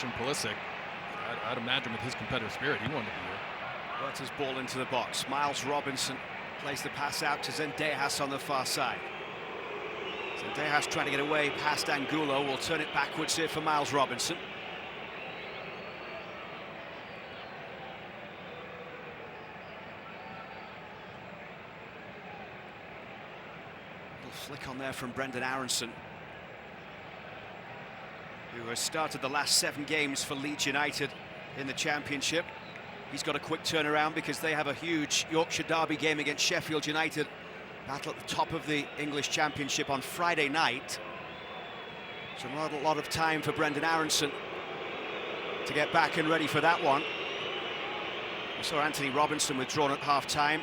Christian Pulisic, I'd imagine with his competitive spirit, he wanted to be here. Huerta's ball into the box. Miles Robinson plays the pass out to Zendejas on the far side. Zendejas trying to get away past Angulo. Will turn it backwards here for Miles Robinson. Little flick on there from Brendan Aronson, who has started the last 7 games for Leeds United in the Championship. He's got a quick turnaround because they have a huge Yorkshire Derby game against Sheffield United. Battle at the top of the English Championship on Friday night. So not a lot of time for Brendan Aronson to get back and ready for that one. We saw Anthony Robinson withdrawn at half-time.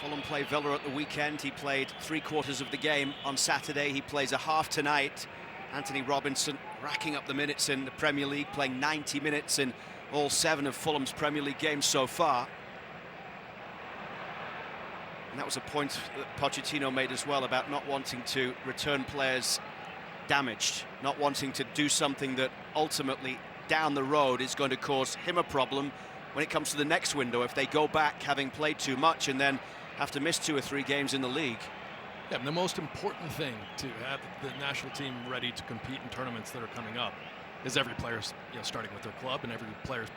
Fulham play Villa at the weekend. He played 3/4 of the game on Saturday. He plays a half tonight. Anthony Robinson racking up the minutes in the Premier League, playing 90 minutes in all 7 of Fulham's Premier League games so far. And that was a point that Pochettino made as well about not wanting to return players damaged, not wanting to do something that ultimately down the road is going to cause him a problem when it comes to the next window if they go back having played too much and then have to miss 2 or 3 games in the league. Yeah, the most important thing to have the national team ready to compete in tournaments that are coming up is every player's starting with their club and every player's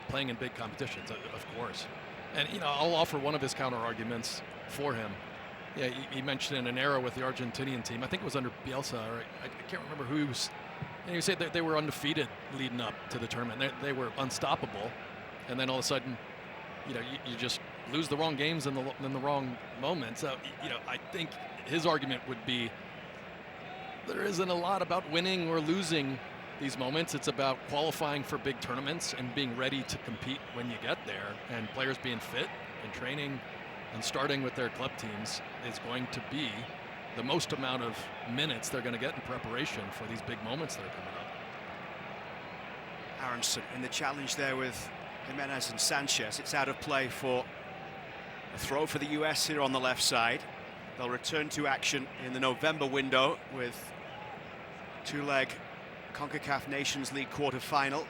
playing in big competitions, of course. And I'll offer one of his counter arguments for him. Yeah, he mentioned in an era with the Argentinian team, I think it was under Bielsa, or I can't remember who he was. And he said that they were undefeated leading up to the tournament. They were unstoppable, and then all of a sudden, you just lose the wrong games in the wrong moments. So, I think his argument would be there isn't a lot about winning or losing these moments. It's about qualifying for big tournaments and being ready to compete when you get there, and players being fit and training and starting with their club teams is going to be the most amount of minutes they're going to get in preparation for these big moments that are coming up. Aronson in the challenge there with Jimenez and Sanchez. It's out of play for a throw for the US here on the left side. They'll return to action in the November window with 2-leg CONCACAF Nations League quarter-final.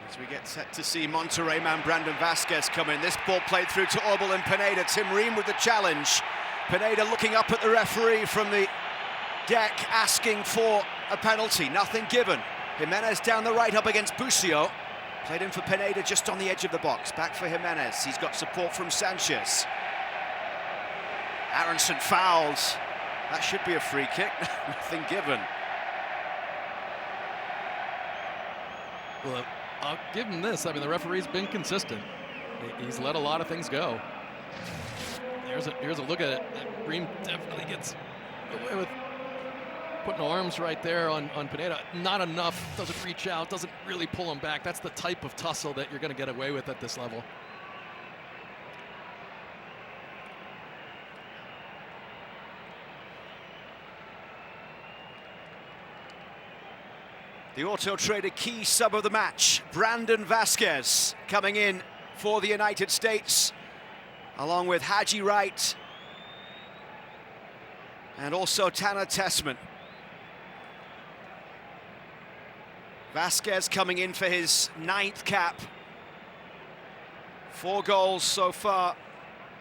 As we get set to see Monterrey man Brandon Vasquez come in. This ball played through to Orbel and Pineda. Tim Ream with the challenge. Pineda looking up at the referee from the deck, asking for a penalty. Nothing given. Jimenez down the right up against Busio. Played in for Pineda just on the edge of the box. Back for Jimenez. He's got support from Sanchez. Aronson fouls. That should be a free kick. Nothing given. Well, I'll give him this. I mean, the referee's been consistent. He's let a lot of things go. Here's a look at it. Ream definitely gets away with putting arms right there on Pineda. Not enough. Doesn't reach out. Doesn't really pull him back. That's the type of tussle that you're going to get away with at this level. The Auto Trader key sub of the match, Brandon Vasquez, coming in for the United States, along with Haji Wright and also Tanner Tessman. Vasquez coming in for his 9th cap. 4 goals so far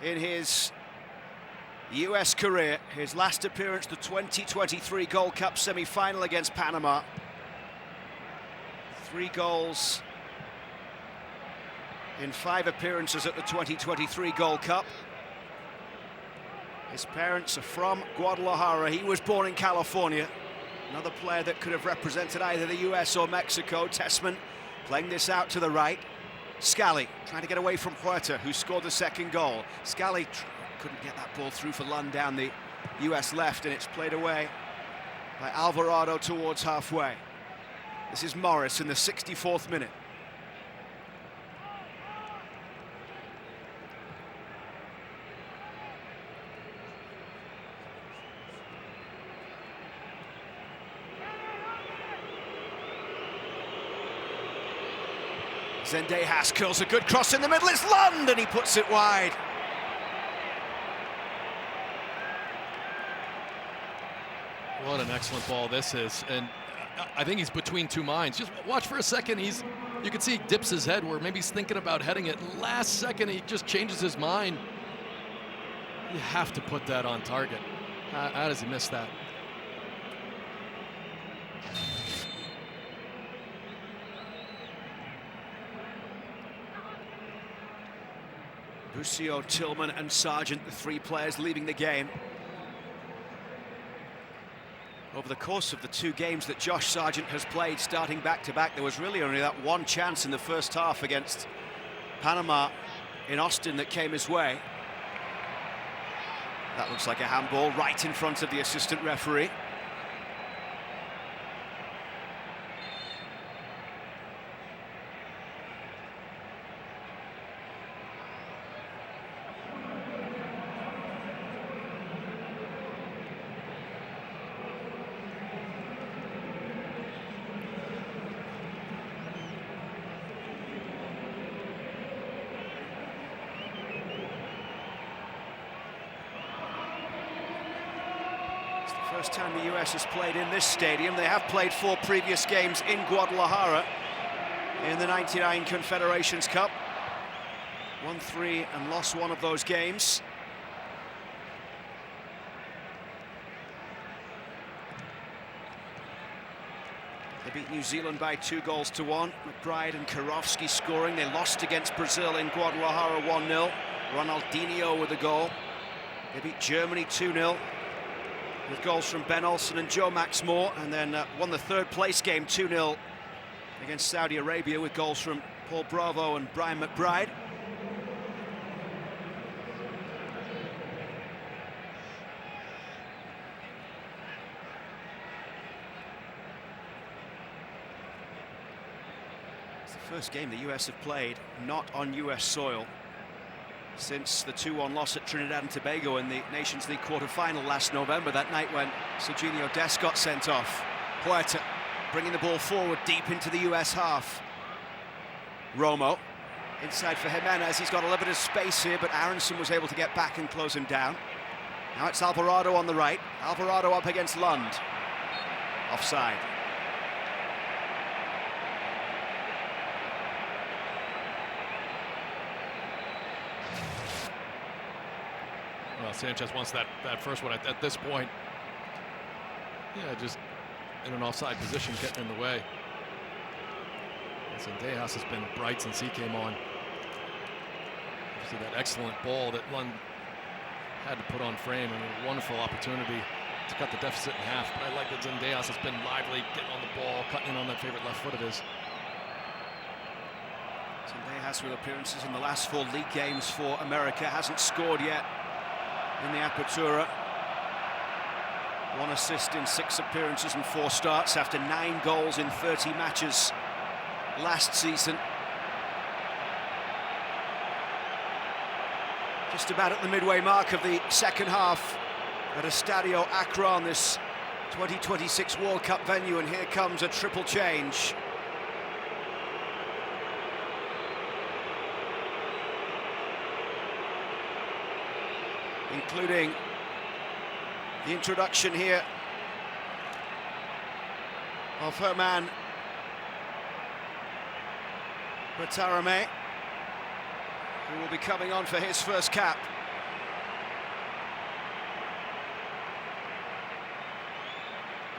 in his US career. His last appearance, the 2023 Gold Cup semi-final against Panama. 3 goals in 5 appearances at the 2023 Gold Cup. His parents are from Guadalajara. He was born in California. Another player that could have represented either the US or Mexico. Tessman playing this out to the right. Scally trying to get away from Huerta, who scored the 2nd goal. Scally couldn't get that ball through for Lund down the US left, and it's played away by Alvarado towards halfway. This is Morris in the 64th minute. Zendejas curls a good cross in the middle. It's Lund, and he puts it wide. What an excellent ball this is. And I think he's between two minds. Just watch for a second. You can see he dips his head where maybe he's thinking about heading it. Last second, he just changes his mind. You have to put that on target. How does he miss that? Busio, Tillman and Sargent, the three players leaving the game. Over the course of the two games that Josh Sargent has played, starting back-to-back, there was really only that one chance in the first half against Panama in Austin that came his way. That looks like a handball right in front of the assistant referee. First time the US has played in this stadium. They have played 4 previous games in Guadalajara in the '99 Confederations Cup. Won 3 and lost 1 of those games. They beat New Zealand by 2-1. McBride and Karofsky scoring. They lost against Brazil in Guadalajara 1-0. Ronaldinho with a goal. They beat Germany 2-0. with goals from Ben Olsen and Joe Max Moore, and then won the third place game 2-0 against Saudi Arabia with goals from Paul Bravo and Brian McBride. It's the first game the US have played not on US soil since the 2-1 loss at Trinidad and Tobago in the Nations League quarter-final last November, that night when Serginho Dest got sent off. Huerta bringing the ball forward deep into the US half. Romo inside for Jimenez. He's got a little bit of space here, but Aronson was able to get back and close him down. Now it's Alvarado on the right. Alvarado up against Lund. Offside. Well, Sanchez wants that first one at this point. Yeah, just in an offside position, getting in the way. And Zendejas has been bright since he came on. See that excellent ball that Lund had to put on frame, and a wonderful opportunity to cut the deficit in half. But I like that Zendejas has been lively, getting on the ball, cutting in on that favorite left foot of his. Zendejas with appearances in the last 4 league games for America, hasn't scored yet in the Apertura. 1 assist in 6 appearances and 4 starts after 9 goals in 30 matches last season. Just about at the midway mark of the second half at Estadio Akron, this 2026 World Cup venue, and here comes a triple change. Including the introduction here of Herman Bertarame, who will be coming on for his first cap.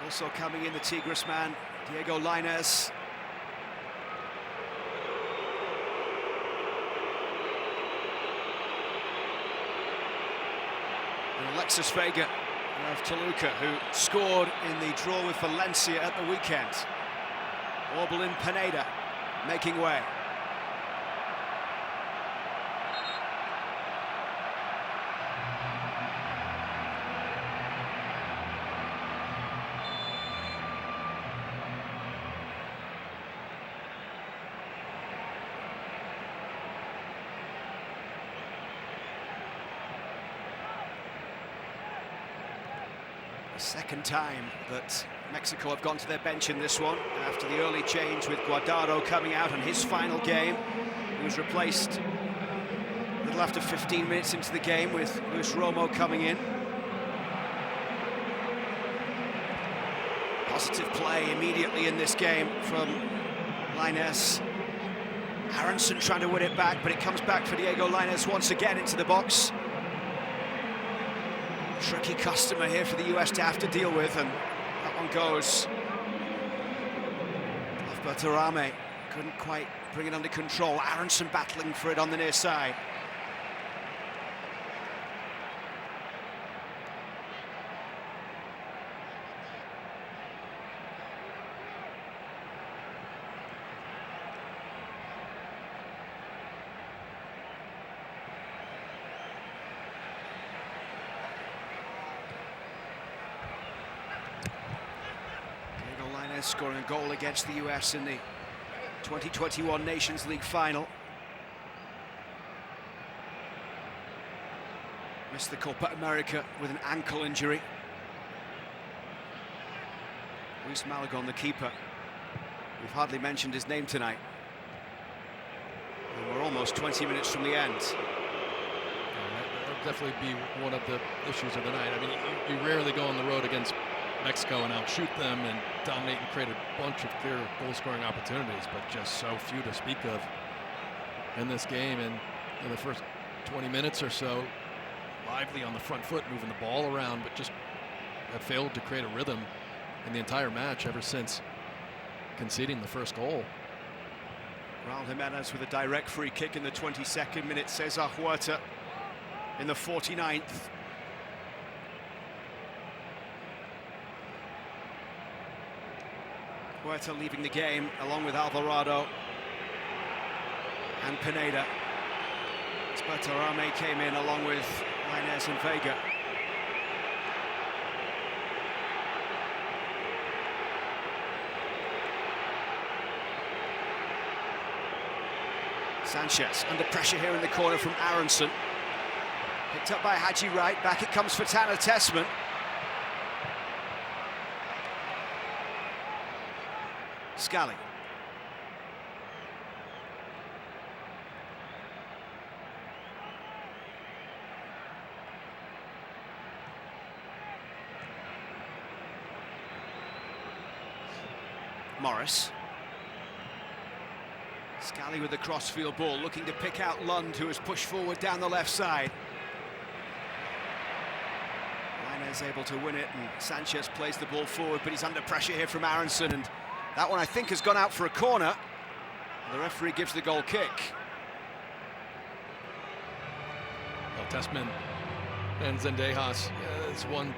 Also coming in, the Tigres man, Diego Lainez. And Alexis Vega of Toluca, who scored in the draw with Valencia at the weekend. Orbelin Pineda making way. Second time that Mexico have gone to their bench in this one, after the early change with Guardado coming out in his final game. He was replaced a little after 15 minutes into the game with Luis Romo coming in. Positive play immediately in this game from Lainez. Aronson trying to win it back, but it comes back for Diego Lainez once again into the box. Tricky customer here for the US to have to deal with, and that one goes off Berterame. Couldn't quite bring it under control. Aronson battling for it on the near side. Scoring a goal against the US in the 2021 Nations League final. Missed the Copa America with an ankle injury. Luis Malagón, the keeper. We've hardly mentioned his name tonight. And we're almost 20 minutes from the end. That'll definitely be one of the issues of the night. I mean, you rarely go on the road against Mexico and outshoot them and dominate and create a bunch of clear goal-scoring opportunities, but just so few to speak of in this game. And in the first 20 minutes or so, lively on the front foot, moving the ball around, but just have failed to create a rhythm in the entire match ever since conceding the first goal. Raul Jimenez with a direct free kick in the 22nd minute. Cesar Huerta in the 49th. Huerta leaving the game along with Alvarado and Pineda. Berterame came in along with Lainez and Vega. Sanchez under pressure here in the corner from Aronson. Picked up by Haji Wright. Back it comes for Tanner Tessmann. Scally. Morris. Scally with the crossfield ball, looking to pick out Lund, who has pushed forward down the left side. Lainez able to win it, and Sanchez plays the ball forward, but he's under pressure here from Aronson, and that one, I think, has gone out for a corner. The referee gives the goal kick. Well, Tessmann and Zendejas, it's one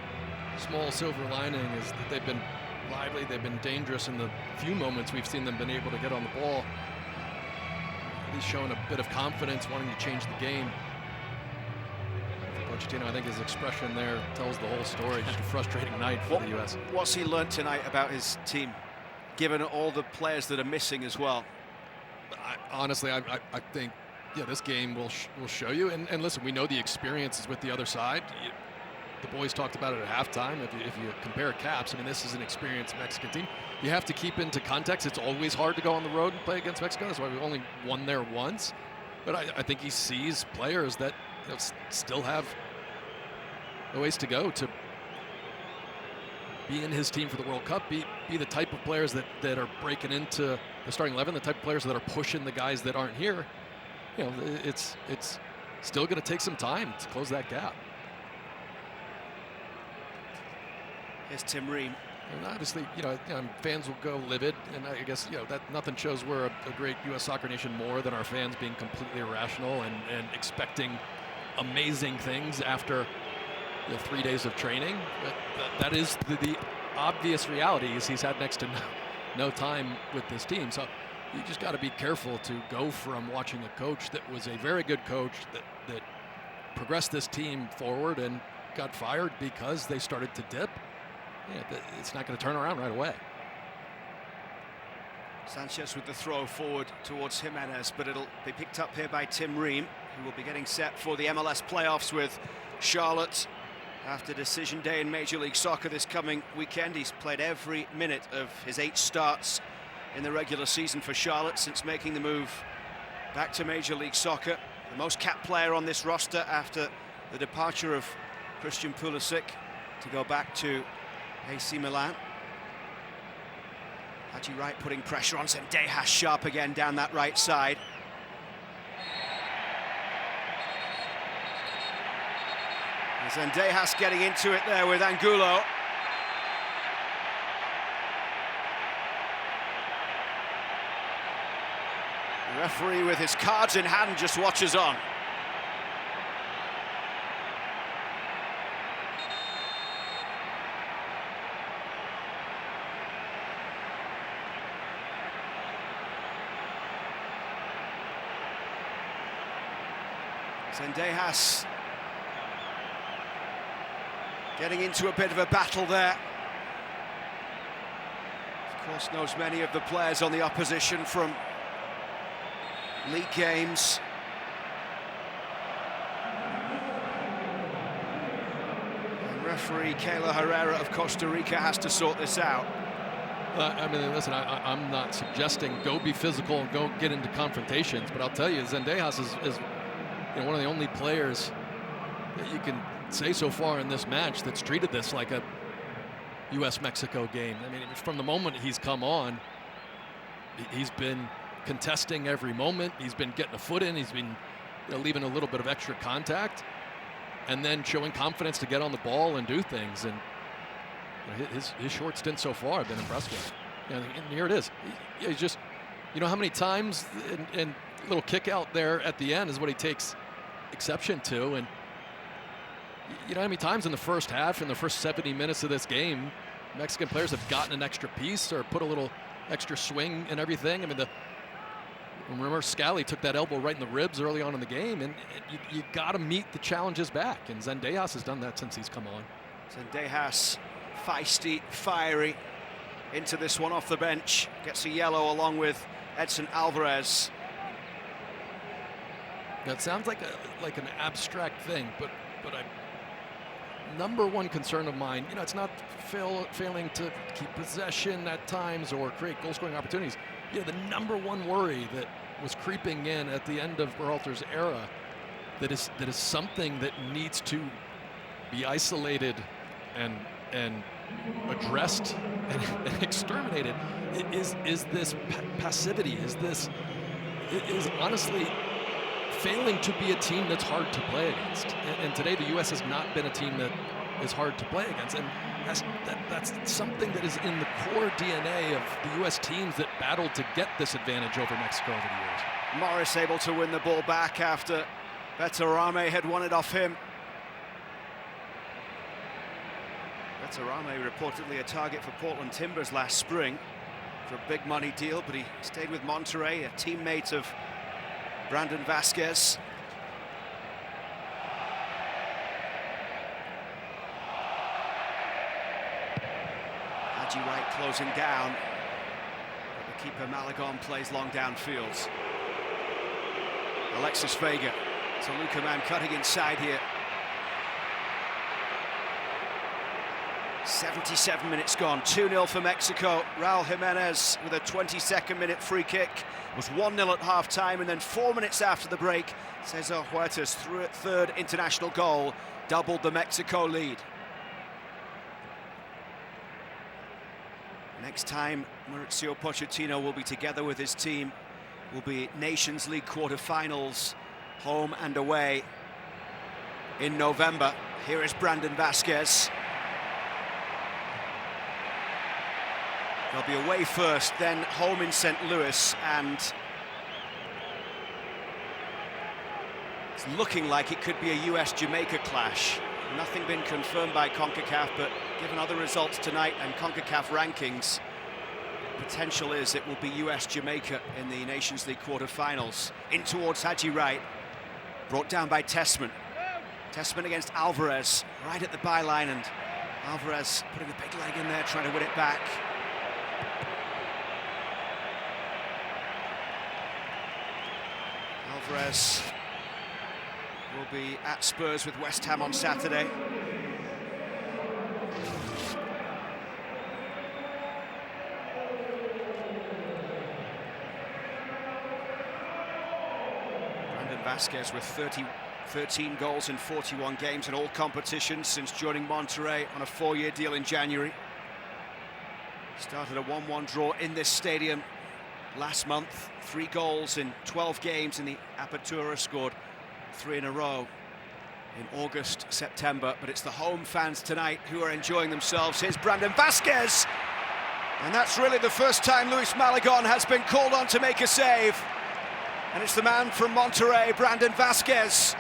small silver lining is that they've been lively, they've been dangerous in the few moments we've seen them been able to get on the ball. He's showing a bit of confidence, wanting to change the game. Pochettino, I think his expression there tells the whole story. Just a frustrating night for the US. What's he learned tonight about his team, given all the players that are missing as well? Honestly, I think, yeah, this game will show you. And listen, we know the experience is with the other side. The boys talked about it at halftime. If you compare caps, I mean, this is an experienced Mexican team. You have to keep into context. It's always hard to go on the road and play against Mexico. That's why we've only won there once. But I think he sees players that still have a ways to go to be in his team for the World Cup, be the type of players that are breaking into the starting 11, the type of players that are pushing the guys that aren't here. You know, it's still going to take some time to close that gap. Here's Tim Ream. And obviously, fans will go livid, and I guess, that nothing shows we're a great U.S. soccer nation more than our fans being completely irrational and expecting amazing things after 3 days of training. But that is the obvious reality is he's had next to no time with this team. So you just got to be careful to go from watching a coach that was a very good coach that progressed this team forward and got fired because they started to dip. Yeah, it's not going to turn around right away. Sanchez with the throw forward towards Jimenez, but it'll be picked up here by Tim Ream, who will be getting set for the MLS playoffs with Charlotte after decision day in Major League Soccer this coming weekend. He's played every minute of his 8 starts in the regular season for Charlotte since making the move back to Major League Soccer. The most capped player on this roster after the departure of Christian Pulisic to go back to AC Milan. Haji Wright putting pressure on Zendejas, sharp again down that right side. And Zendejas getting into it there with Angulo. The referee with his cards in hand just watches on. Zendejas getting into a bit of a battle there. Of course, knows many of the players on the opposition from league games. And referee Kayla Herrera of Costa Rica has to sort this out. I mean, listen, I'm not suggesting go be physical and go get into confrontations, but I'll tell you, Zendejas is one of the only players that you can say so far in this match that's treated this like a U.S.-Mexico game. I mean, from the moment he's come on, he's been contesting every moment. He's been getting a foot in. He's been leaving a little bit of extra contact, and then showing confidence to get on the ball and do things. And his short stint so far I've been impressed with. And here it is. He's just, how many times and little kick out there at the end is what he takes exception to. And how many times in the first half, in the first 70 minutes of this game, Mexican players have gotten an extra piece or put a little extra swing and everything. I mean, remember Scally took that elbow right in the ribs early on in the game, and you got to meet the challenges back. And Zendejas has done that since he's come on. Zendejas, feisty, fiery, into this one off the bench. Gets a yellow along with Edson Alvarez. That sounds like an abstract thing, but number one concern of mine, it's not failing to keep possession at times or create goal-scoring opportunities. The number one worry that was creeping in at the end of Berhalter's era, that is something that needs to be isolated and addressed and exterminated, is this passivity, is honestly failing to be a team that's hard to play against. And today the U.S. has not been a team that is hard to play against. And that's something that is in the core DNA of the U.S. teams that battled to get this advantage over Mexico over the years. Morris able to win the ball back after Betarame had won it off him. Betarame reportedly a target for Portland Timbers last spring for a big money deal, but he stayed with Monterrey, a teammate of Brandon Vasquez. Haji Wright closing down, but the keeper Malagon plays long downfield. Alexis Vega to Luka Man cutting inside here. 77 minutes gone, 2-0 for Mexico. Raul Jimenez with a 22nd minute free kick. It was 1-0 at half-time, and then 4 minutes after the break, Cesar Huerta's third international goal doubled the Mexico lead. Next time Mauricio Pochettino will be together with his team will be Nations League quarter-finals, home and away in November. Here is Brandon Vasquez. They'll be away first, then home in St. Louis, and it's looking like it could be a US-Jamaica clash. Nothing been confirmed by CONCACAF, but given other results tonight and CONCACAF rankings, potential is it will be US-Jamaica in the Nations League quarter-finals. In towards Haji Wright, brought down by Tessman. Tessman against Alvarez, right at the byline, and Alvarez putting the big leg in there, trying to win it back. Alvarez will be at Spurs with West Ham on Saturday. Brandon Vasquez with 13 goals in 41 games in all competitions since joining Monterrey on a 4-year deal in January. Started a 1-1 draw in this stadium last month. 3 goals in 12 games in the Apertura, scored 3 in a row in August, September. But it's the home fans tonight who are enjoying themselves. Here's Brandon Vazquez. And that's really the first time Luis Malagón has been called on to make a save. And it's the man from Monterrey, Brandon Vazquez,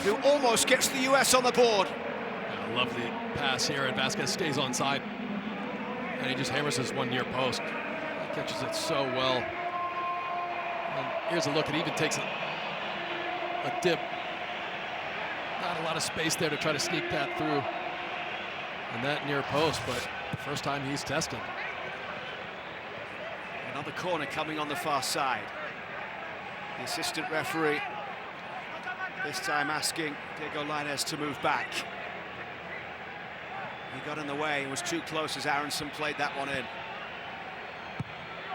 who almost gets the US on the board. Yeah, lovely pass here, and Vazquez stays onside. And he just hammers his one near post. He catches it so well. And here's a look, it even takes a dip. Not a lot of space there to try to sneak that through. And that near post, but first time he's tested. Another corner coming on the far side. The assistant referee this time asking Diego Lainez to move back. He got in the way, he was too close as Aronson played that one in.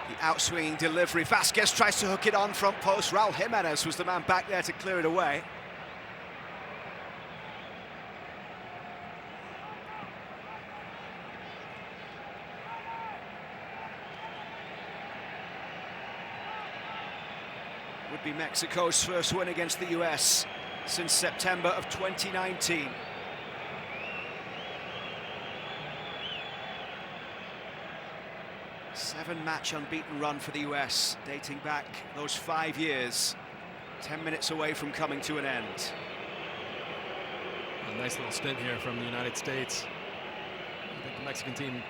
The outswinging delivery, Vazquez tries to hook it on front post. Raul Jimenez was the man back there to clear it away. Would be Mexico's first win against the US since September of 2019. Seven-match unbeaten run for the US, dating back those 5 years, 10 minutes away from coming to an end. A nice little stint here from the United States. I think the Mexican team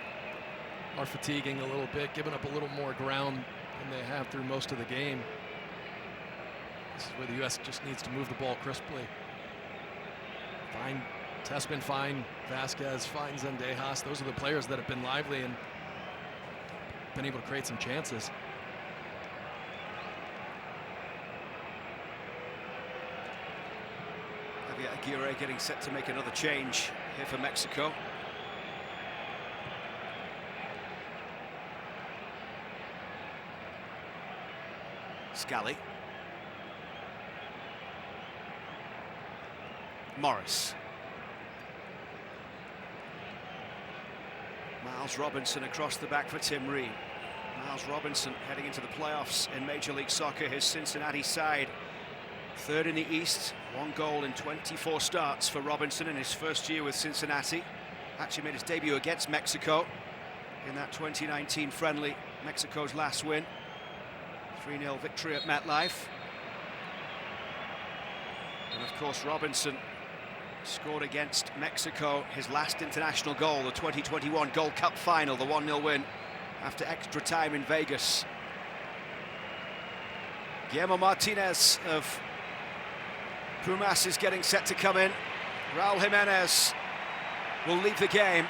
are fatiguing a little bit, giving up a little more ground than they have through most of the game. This is where the US just needs to move the ball crisply. Find Tessmann, find Vazquez, find Zendejas. Those are the players that have been lively and been able to create some chances. Javier Aguirre getting set to make another change here for Mexico. Scally. Morris. Miles Robinson across the back for Tim Ream. Miles Robinson heading into the playoffs in Major League Soccer, his Cincinnati side. Third in the East, 1 goal in 24 starts for Robinson in his first year with Cincinnati. Actually made his debut against Mexico in that 2019 friendly, Mexico's last win. 3-0 victory at MetLife. And of course Robinson scored against Mexico his last international goal, the 2021 Gold Cup final, the 1-0 win after extra time in Vegas. Guillermo Martinez of Pumas is getting set to come in. Raul Jimenez will leave the game.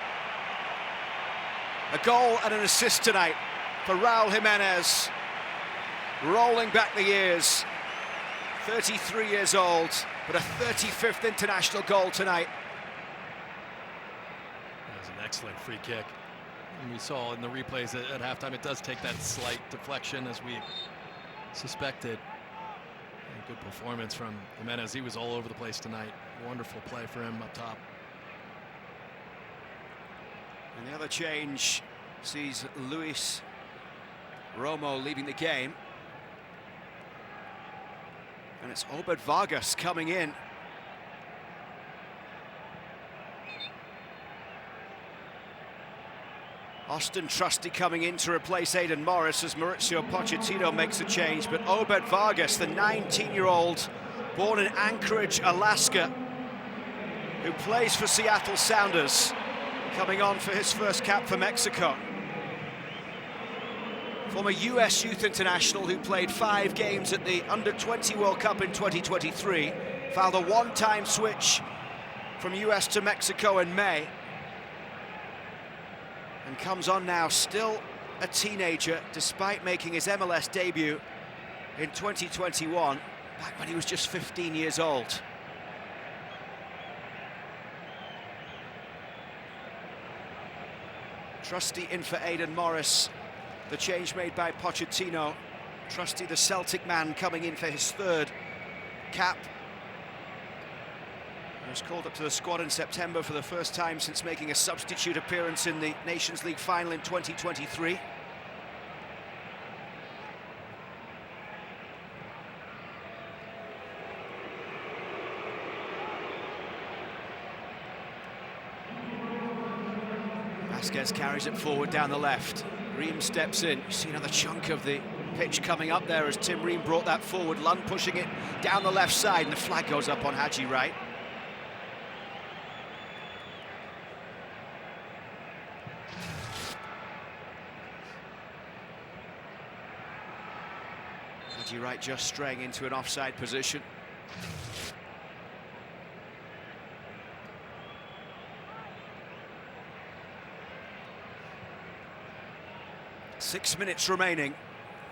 A goal and an assist tonight for Raul Jimenez, rolling back the years. 33 years old, but a 35th international goal tonight. That was an excellent free kick. And we saw in the replays at halftime, it does take that slight deflection as we suspected. And good performance from Jimenez. He was all over the place tonight. Wonderful play for him up top. And the other change sees Luis Romo leaving the game. And it's Obed Vargas coming in. Austin Trusty coming in to replace Aidan Morris as Mauricio Pochettino makes a change. But Obed Vargas, the 19-year-old, born in Anchorage, Alaska, who plays for Seattle Sounders, coming on for his first cap for Mexico. Former US Youth International who played 5 games at the Under-20 World Cup in 2023. Fouled a one-time switch from US to Mexico in May. And comes on now, still a teenager, despite making his MLS debut in 2021, back when he was just 15 years old. Trusty in for Aidan Morris. The change made by Pochettino. Trusty, the Celtic man, coming in for his 3rd cap. He was called up to the squad in September for the first time since making a substitute appearance in the Nations League final in 2023. Vasquez carries it forward down the left. Ream steps in. You see another chunk of the pitch coming up there as Tim Ream brought that forward. Lund pushing it down the left side, and the flag goes up on Haji Wright. Haji Wright just straying into an offside position. Six minutes remaining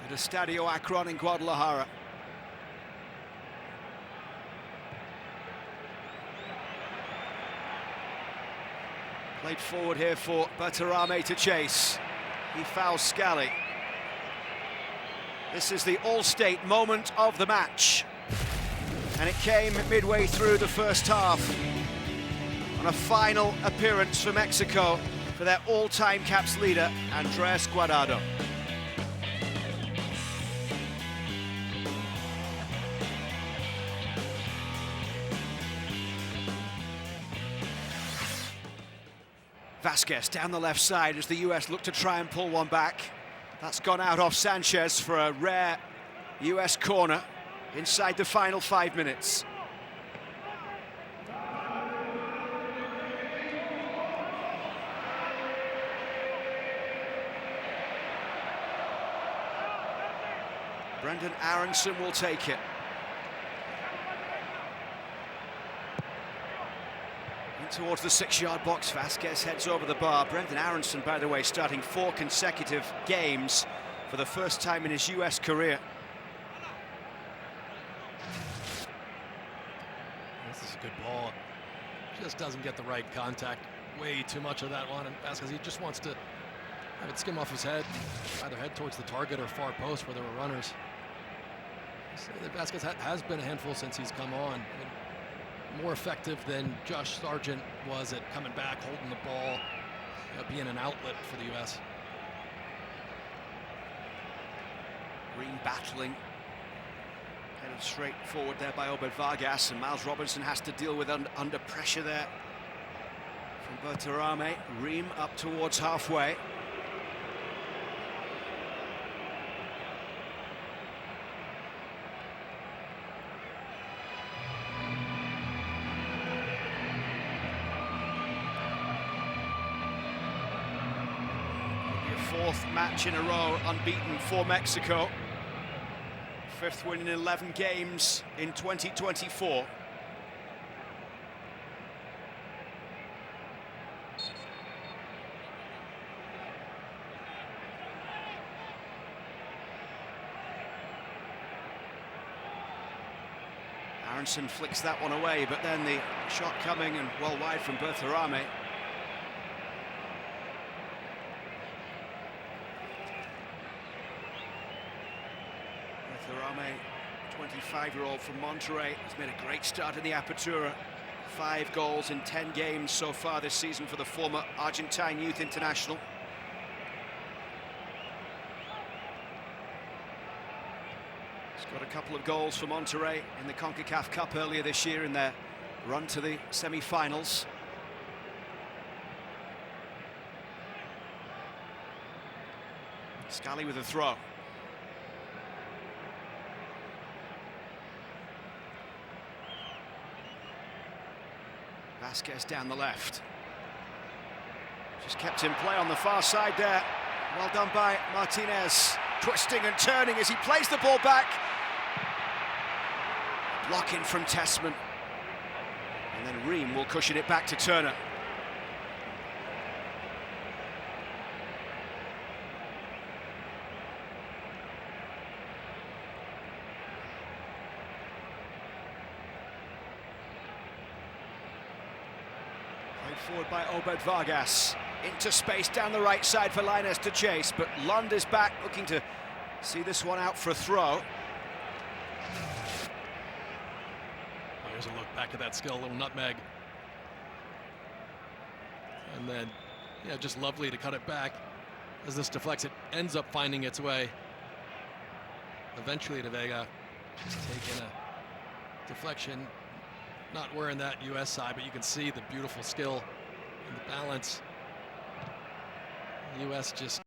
at Estadio Akron in Guadalajara. Played forward here for Berterame to chase. He fouls Scally. This is the all-state moment of the match. And it came midway through the first half on a final appearance for Mexico for their all-time caps leader, Andres Guardado. Vasquez down the left side as the US look to try and pull one back. That's gone out off Sanchez for a rare US corner inside the final 5 minutes. Brenden Aaronson will take it. In towards the 6-yard box, Vasquez heads over the bar. Brenden Aaronson, by the way, starting 4 consecutive games for the first time in his US career. This is a good ball. Just doesn't get the right contact. Way too much of that one, and Vasquez, he just wants to have it skim off his head, either head towards the target or far post where there were runners. So Vasquez has been a handful since he's come on. I mean, more effective than Josh Sargent was at coming back, holding the ball, being an outlet for the U.S. Green battling, headed straight forward there by Obed Vargas, and Miles Robinson has to deal with under pressure there from Berterame. Ream up towards halfway. Fourth match in a row unbeaten for Mexico. 5th win in 11 games in 2024. Aaronson flicks that one away, but then the shot coming and well wide from Berterame. Berterame, 25-year-old from Monterrey, has made a great start in the Apertura. 5 goals in 10 games so far this season for the former Argentine youth international. He's got a couple of goals for Monterrey in the CONCACAF Cup earlier this year in their run to the semi-finals. Scally with a throw. Vasquez down the left. Just kept in play on the far side there. Well done by Martinez. Twisting and turning as he plays the ball back. Blocking from Tessmann. And then Ream will cushion it back to Turner. Forward by Obed Vargas, into space down the right side for Lainez to chase, but Lund is back looking to see this one out for a throw. There's a look back at that skill, a little nutmeg. And then, yeah, just lovely to cut it back. As this deflects, it ends up finding its way eventually to Vega. Just taking a deflection, not wearing that US side, but you can see the beautiful skill and the balance. The US just